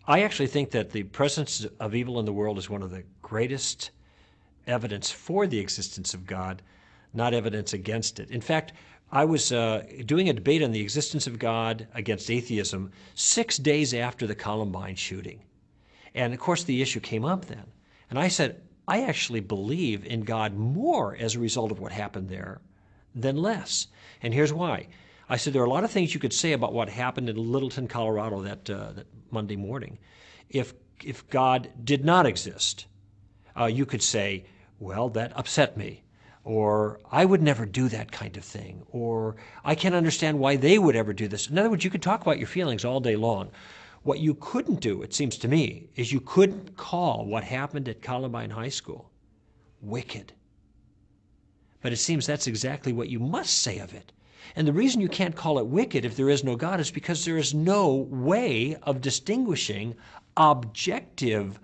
I actually think that the presence of evil in the world is one of the greatest evidence for the existence of God, not evidence against it. In fact, I was doing a debate on the existence of God against atheism 6 days after the Columbine shooting. And of course, the issue came up then. And I said, I actually believe in God more as a result of what happened there than less. And here's why. I said, there are a lot of things you could say about what happened in Littleton, Colorado that Monday morning. If God did not exist, you could say, well, that upset me. Or I would never do that kind of thing. Or I can't understand why they would ever do this. In other words, you could talk about your feelings all day long. What you couldn't do, it seems to me, is you couldn't call what happened at Columbine High School wicked. But it seems that's exactly what you must say of it. And the reason you can't call it wicked if there is no God is because there is no way of distinguishing objective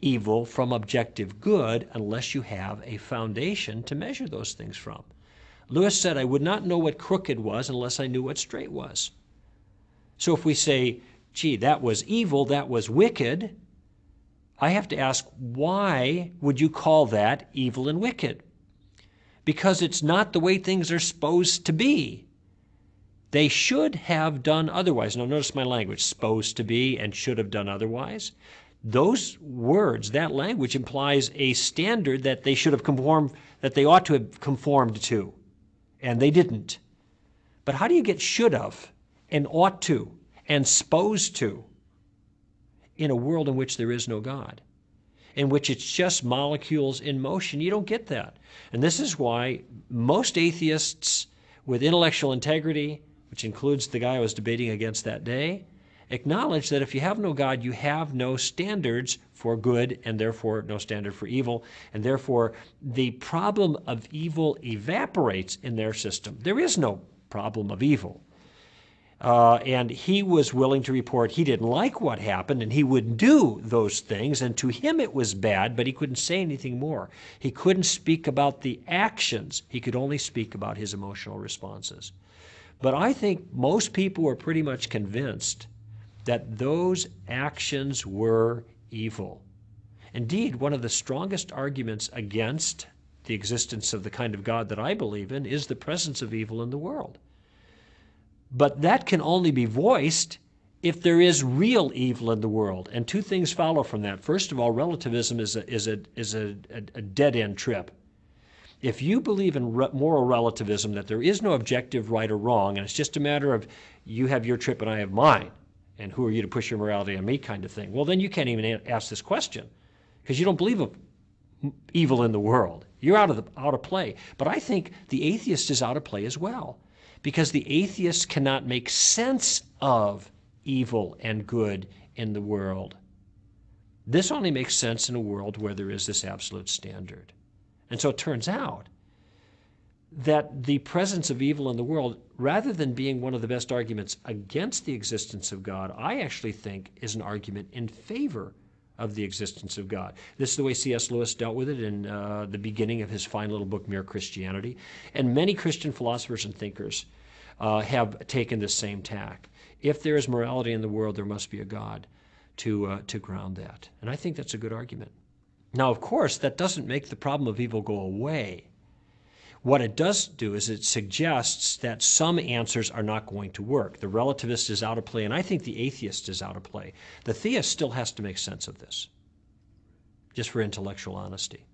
evil from objective good unless you have a foundation to measure those things from. Lewis said, I would not know what crooked was unless I knew what straight was. So if we say, gee, that was evil, that was wicked, I have to ask, why would you call that evil and wicked? Because it's not the way things are supposed to be. They should have done otherwise. Now notice my language, supposed to be and should have done otherwise. Those words, that language implies a standard that they should have conformed, that they ought to have conformed to, and they didn't. But how do you get should have and ought to and supposed to in a world in which there is no God, in which it's just molecules in motion? You don't get that. And this is why most atheists with intellectual integrity, which includes the guy I was debating against that day, acknowledge that if you have no God, you have no standards for good and therefore no standard for evil. And therefore, the problem of evil evaporates in their system. There is no problem of evil. And he was willing to report he didn't like what happened and he would do those things. And to him it was bad, but he couldn't say anything more. He couldn't speak about the actions. He could only speak about his emotional responses. But I think most people were pretty much convinced that those actions were evil. Indeed, one of the strongest arguments against the existence of the kind of God that I believe in is the presence of evil in the world. But that can only be voiced if there is real evil in the world. And two things follow from that. First of all, relativism is a dead-end trip. If you believe in moral relativism, that there is no objective right or wrong, and it's just a matter of you have your trip and I have mine, and who are you to push your morality on me kind of thing, well, then you can't even ask this question because you don't believe of evil in the world. You're out of play. But I think the atheist is out of play as well, because the atheist cannot make sense of evil and good in the world. This only makes sense in a world where there is this absolute standard. And so it turns out that the presence of evil in the world, rather than being one of the best arguments against the existence of God, I actually think is an argument in favor of the existence of God. This is the way C.S. Lewis dealt with it in the beginning of his fine little book, Mere Christianity. And many Christian philosophers and thinkers have taken the same tack. If there is morality in the world, there must be a God to ground that. And I think that's a good argument. Now, of course, that doesn't make the problem of evil go away. What it does do is it suggests that some answers are not going to work. The relativist is out of play, and I think the atheist is out of play. The theist still has to make sense of this, just for intellectual honesty.